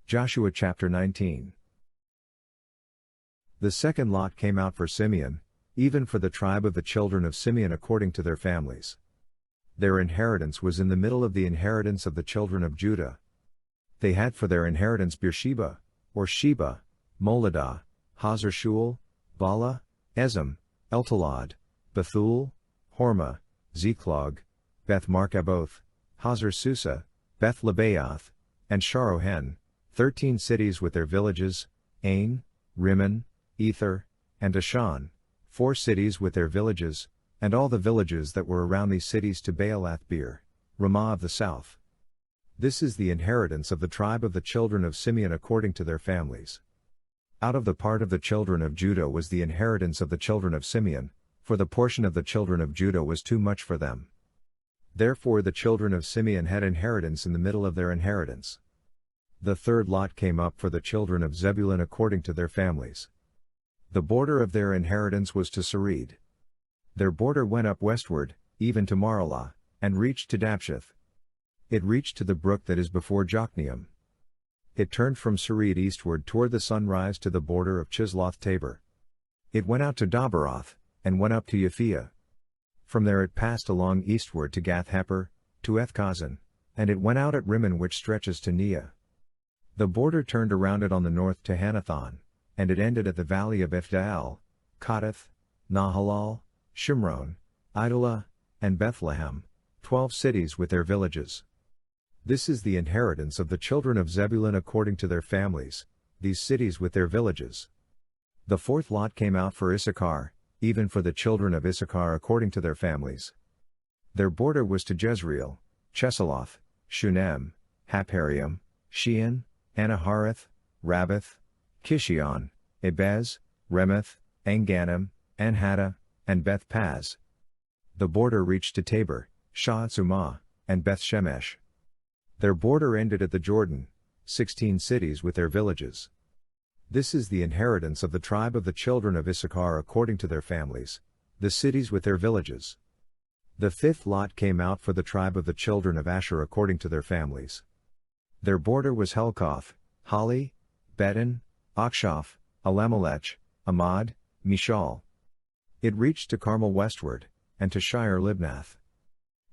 Joshua chapter 19. The second lot came out for Simeon, even for the tribe of the children of Simeon according to their families. Their inheritance was in the middle of the inheritance of the children of Judah. They had for their inheritance Beersheba, or Sheba, Moladah, Hazar-Shual, Bala, Ezem, Eltolad, Bethul, Hormah, Ziklag, Beth-Markaboth, Hazar-Susa, Beth-Lebaoth, and Sharohen, 13 cities with their villages, Ain, Rimmon, Ether, and Ashan, 4 cities with their villages, and all the villages that were around these cities to Baalath-beer, Ramah of the south. This is the inheritance of the tribe of the children of Simeon according to their families. Out of the part of the children of Judah was the inheritance of the children of Simeon, for the portion of the children of Judah was too much for them. Therefore the children of Simeon had inheritance in the middle of their inheritance. The third lot came up for the children of Zebulun according to their families. The border of their inheritance was to Sarid. Their border went up westward, even to Maralah, and reached to Dapsheth. It reached to the brook that is before Jokneam. It turned from Sarid eastward toward the sunrise to the border of Chisloth-Tabor. It went out to Daberoth, and went up to Yaphiah. From there it passed along eastward to Gath-Hepher, to Ethkazan, and it went out at Rimmon which stretches to Neah. The border turned around it on the north to Hanathon, and it ended at the valley of Ephda'el, Kodath, Nahalal, Shimron, Idalah, and Bethlehem, 12 cities with their villages. This is the inheritance of the children of Zebulun according to their families, these cities with their villages. The fourth lot came out for Issachar, even for the children of Issachar according to their families. Their border was to Jezreel, Chesulloth, Shunem, Hapharaim, Shean, Anahareth, Rabbath, Kishion, Ebez, Remeth, Engannim, Anhattah, and Beth-Paz. The border reached to Tabor, Sha'atzumah, and Beth-Shemesh. Their border ended at the Jordan, 16 cities with their villages. This is the inheritance of the tribe of the children of Issachar according to their families, the cities with their villages. The fifth lot came out for the tribe of the children of Asher according to their families. Their border was Helkoth, Hali, Beten, Akshaph, Alamelech, Amad, Mishal. It reached to Carmel westward, and to Shire Libnath.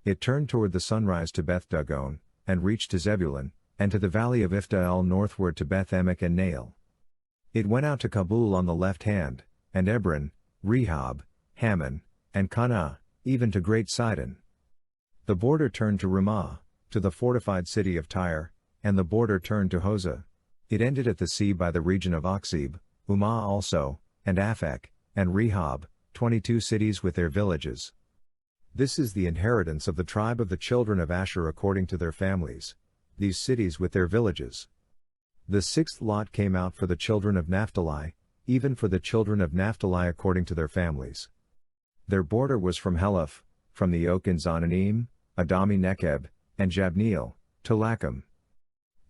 It turned toward the sunrise to Beth-Dagon, and reached to Zebulun, and to the valley of Iphda'el northward to Beth-Emek and Nael. It went out to Kabul on the left hand, and Ebron, Rehob, Hammon, and Kanah, even to Great Sidon. The border turned to Ramah, to the fortified city of Tyre, and the border turned to Hosah. It ended at the sea by the region of Aksib, Umah also, and Aphek, and Rehob, 22 cities with their villages. This is the inheritance of the tribe of the children of Asher according to their families, these cities with their villages. The sixth lot came out for the children of Naphtali, even for the children of Naphtali according to their families. Their border was from Heleph, from the oak in Zonanim, Adami Nekeb, and Jabneel, to Lacham.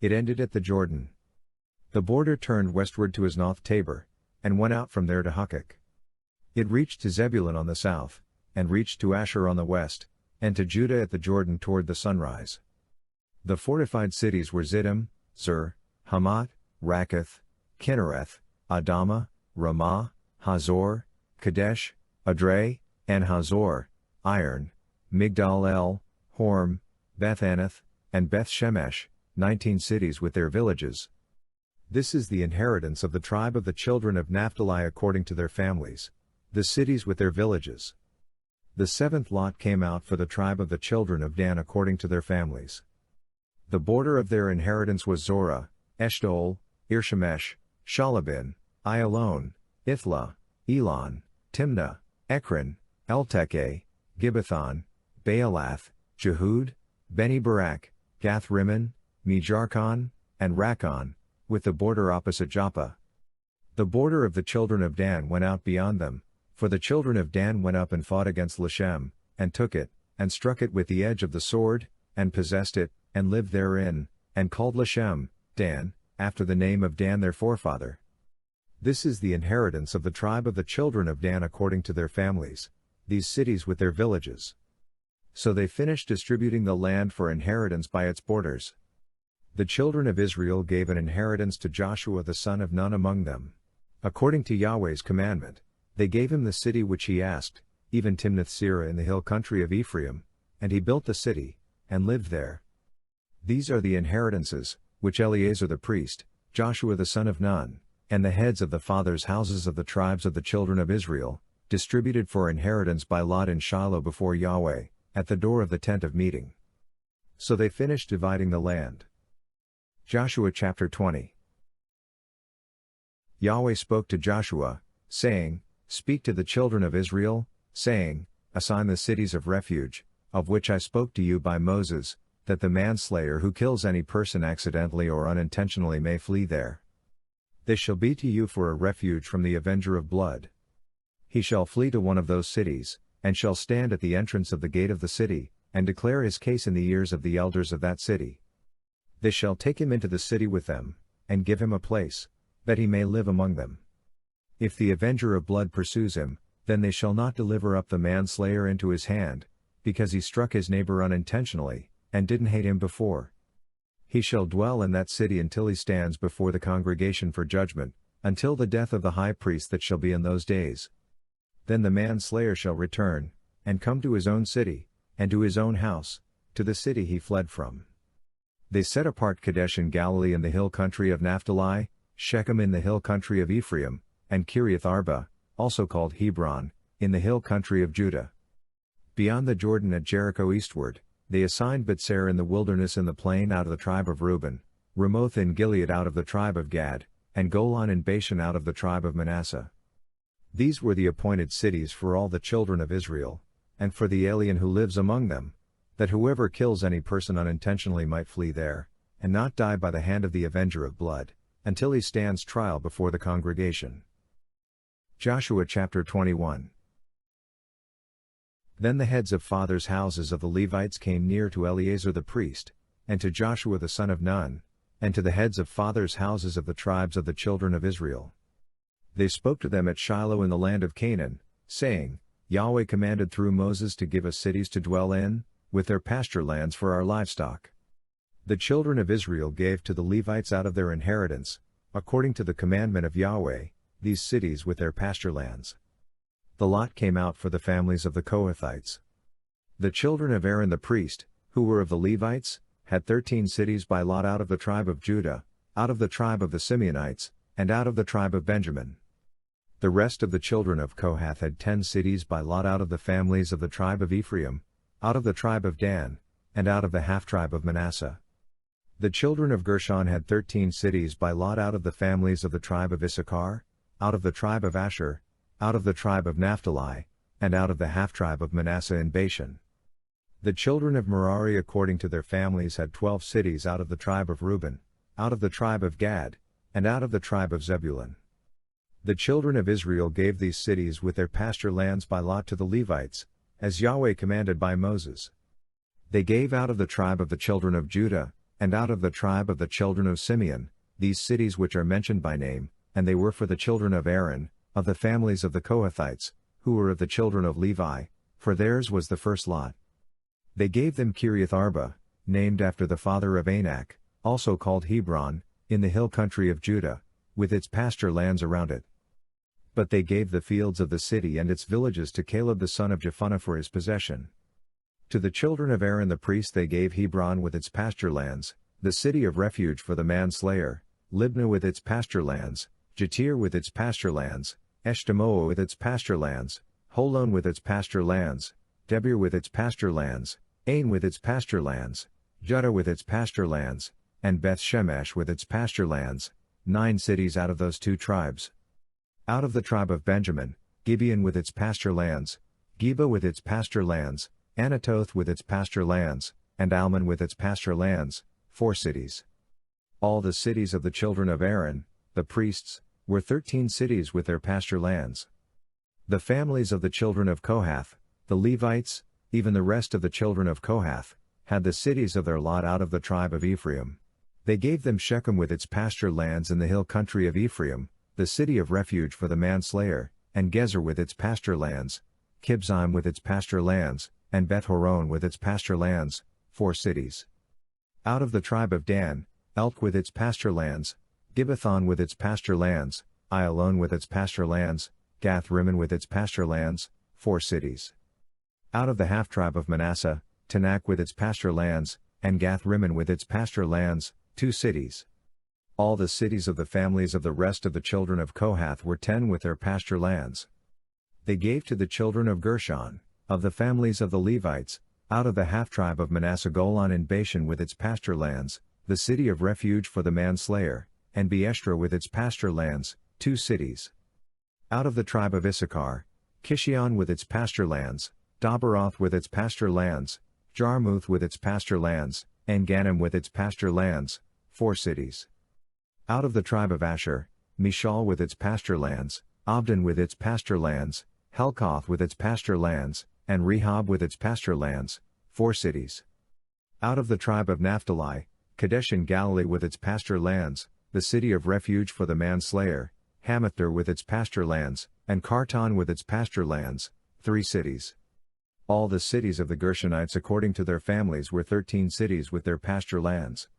It ended at the Jordan. The border turned westward to Aznoth Tabor, and went out from there to Hukkok. It reached to Zebulun on the south, and reached to Asher on the west, and to Judah at the Jordan toward the sunrise. The fortified cities were Ziddim, Zur, Hamat, Rakkath, Kinnereth, Adamah, Ramah, Hazor, Kadesh, Adrei, and Hazor, Iron, Migdal-El, Horm, Beth-Anath, and Beth-Shemesh, 19 cities with their villages. This is the inheritance of the tribe of the children of Naphtali according to their families, the cities with their villages. The seventh lot came out for the tribe of the children of Dan according to their families. The border of their inheritance was Zorah, Eshtaol, Irshemesh, Shalabin, Ayalon, Ithla, Elon, Timnah, Ekron, Eltekeh, Gibbethon, Baalath, Jehud, Beni-Barak, Gath-Rimmon, Mejarkon, and Rakkon, with the border opposite Joppa. The border of the children of Dan went out beyond them, for the children of Dan went up and fought against Lashem, and took it, and struck it with the edge of the sword, and possessed it, and lived therein, and called Lashem, Dan, after the name of Dan their forefather. This is the inheritance of the tribe of the children of Dan according to their families, these cities with their villages. So they finished distributing the land for inheritance by its borders. The children of Israel gave an inheritance to Joshua the son of Nun among them. According to Yahweh's commandment, they gave him the city which he asked, even Timnath-Serah in the hill country of Ephraim, and he built the city, and lived there. These are the inheritances, which Eleazar the priest, Joshua the son of Nun, and the heads of the fathers' houses of the tribes of the children of Israel, distributed for inheritance by lot in Shiloh before Yahweh, at the door of the tent of meeting. So they finished dividing the land. Joshua chapter 20. Yahweh spoke to Joshua, saying, Speak to the children of Israel, saying, Assign the cities of refuge, of which I spoke to you by Moses, that the manslayer who kills any person accidentally or unintentionally may flee there. This shall be to you for a refuge from the avenger of blood. He shall flee to one of those cities, and shall stand at the entrance of the gate of the city, and declare his case in the ears of the elders of that city. They shall take him into the city with them, and give him a place, that he may live among them. If the avenger of blood pursues him, then they shall not deliver up the manslayer into his hand, because he struck his neighbor unintentionally, and didn't hate him before. He shall dwell in that city until he stands before the congregation for judgment, until the death of the high priest that shall be in those days. Then the manslayer shall return, and come to his own city, and to his own house, to the city he fled from. They set apart Kadesh in Galilee in the hill country of Naphtali, Shechem in the hill country of Ephraim, and Kiriath Arba, also called Hebron, in the hill country of Judah. Beyond the Jordan at Jericho eastward, they assigned Bethser in the wilderness in the plain out of the tribe of Reuben, Ramoth in Gilead out of the tribe of Gad, and Golan in Bashan out of the tribe of Manasseh. These were the appointed cities for all the children of Israel, and for the alien who lives among them, that whoever kills any person unintentionally might flee there, and not die by the hand of the avenger of blood, until he stands trial before the congregation. Joshua chapter 21. Then the heads of fathers' houses of the Levites came near to Eleazar the priest, and to Joshua the son of Nun, and to the heads of fathers' houses of the tribes of the children of Israel. They spoke to them at Shiloh in the land of Canaan, saying, Yahweh commanded through Moses to give us cities to dwell in, with their pasture lands for our livestock. The children of Israel gave to the Levites out of their inheritance, according to the commandment of Yahweh, these cities with their pasture lands. The lot came out for the families of the Kohathites. The children of Aaron the priest, who were of the Levites, had 13 cities by lot out of the tribe of Judah, out of the tribe of the Simeonites, and out of the tribe of Benjamin. The rest of the children of Kohath had 10 cities by lot out of the families of the tribe of Ephraim, out of the tribe of Dan, and out of the half-tribe of Manasseh. The children of Gershon had 13 cities by lot out of the families of the tribe of Issachar, out of the tribe of Asher, out of the tribe of Naphtali, and out of the half-tribe of Manasseh in Bashan. The children of Merari according to their families had 12 cities out of the tribe of Reuben, out of the tribe of Gad, and out of the tribe of Zebulun. The children of Israel gave these cities with their pasture lands by lot to the Levites, as Yahweh commanded by Moses. They gave out of the tribe of the children of Judah, and out of the tribe of the children of Simeon, these cities which are mentioned by name, and they were for the children of Aaron, of the families of the Kohathites, who were of the children of Levi, for theirs was the first lot. They gave them Kiriath Arba, named after the father of Anak, also called Hebron, in the hill country of Judah, with its pasture lands around it. But they gave the fields of the city and its villages to Caleb the son of Jephunneh for his possession. To the children of Aaron the priest they gave Hebron with its pasture lands, the city of refuge for the manslayer, Libnah with its pasture lands, Jatir with its pasture lands, Eshtemoa with its pasture lands, Holon with its pasture lands, Debir with its pasture lands, Ain with its pasture lands, Judah with its pasture lands, and Beth Shemesh with its pasture lands, 9 cities out of those 2 tribes. Out of the tribe of Benjamin, Gibeon with its pasture lands, Geba with its pasture lands, Anatoth with its pasture lands, and Almon with its pasture lands, 4 cities. All the cities of the children of Aaron, the priests, were 13 cities with their pasture lands. The families of the children of Kohath, the Levites, even the rest of the children of Kohath, had the cities of their lot out of the tribe of Ephraim. They gave them Shechem with its pasture lands in the hill country of Ephraim, the city of refuge for the manslayer, and Gezer with its pasture lands, Kibzaim with its pasture lands, and Beth Horon with its pasture lands, 4 cities. Out of the tribe of Dan, Elk with its pasture lands, Gibbethon with its pasture lands, Ayalon with its pasture lands, Gath Rimmon with its pasture lands, 4 cities. Out of the half-tribe of Manasseh, Tanakh with its pasture lands, and Gath Rimmon with its pasture lands, 2 cities. All the cities of the families of the rest of the children of Kohath were 10 with their pasture lands. They gave to the children of Gershon, of the families of the Levites, out of the half-tribe of Manasseh Golan in Bashan with its pasture lands, the city of refuge for the manslayer, and Beeshtra with its pasture lands, 2 cities. Out of the tribe of Issachar, Kishion with its pasture lands, Dabaroth with its pasture lands, Jarmuth with its pasture lands, and Ganim with its pasture lands, 4 cities. Out of the tribe of Asher, Mishal with its pasture lands, Abdon with its pasture lands, Helkoth with its pasture lands, and Rehob with its pasture lands, 4 cities. Out of the tribe of Naphtali, Kadesh in Galilee with its pasture lands, the city of refuge for the manslayer, Hamathir with its pasture lands, and Kartan with its pasture lands, 3 cities. All the cities of the Gershonites according to their families were 13 cities with their pasture lands.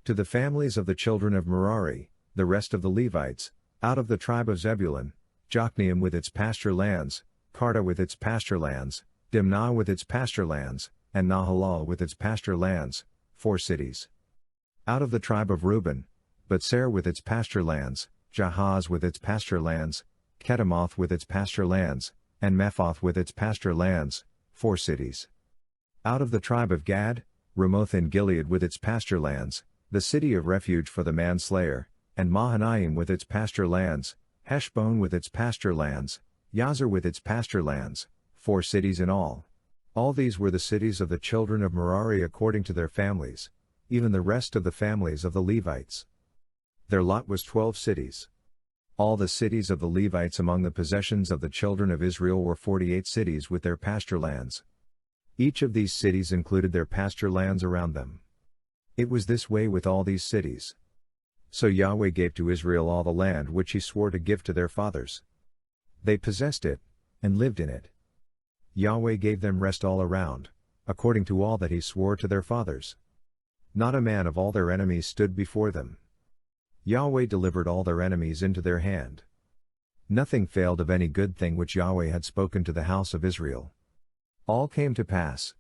To the families of the children of Merari, the rest of the Levites, out of the tribe of Zebulun, Jokneam with its pasture lands, Karta with its pasture lands, Dimnah with its pasture lands, and Nahalal with its pasture lands, 4 cities. Out of the tribe of Reuben, Butser with its pasture lands, Jahaz with its pasture lands, Kedemoth with its pasture lands, and Mephoth with its pasture lands, 4 cities. Out of the tribe of Gad, Ramoth in Gilead with its pasture lands, the city of refuge for the manslayer, and Mahanaim with its pasture lands, Heshbon with its pasture lands, Yazer with its pasture lands, 4 cities in all. All these were the cities of the children of Merari according to their families, even the rest of the families of the Levites. Their lot was 12 cities. All the cities of the Levites among the possessions of the children of Israel were 48 cities with their pasture lands. Each of these cities included their pasture lands around them. It was this way with all these cities. So Yahweh gave to Israel all the land which he swore to give to their fathers. They possessed it, and lived in it. Yahweh gave them rest all around, according to all that he swore to their fathers. Not a man of all their enemies stood before them. Yahweh delivered all their enemies into their hand. Nothing failed of any good thing which Yahweh had spoken to the house of Israel. All came to pass.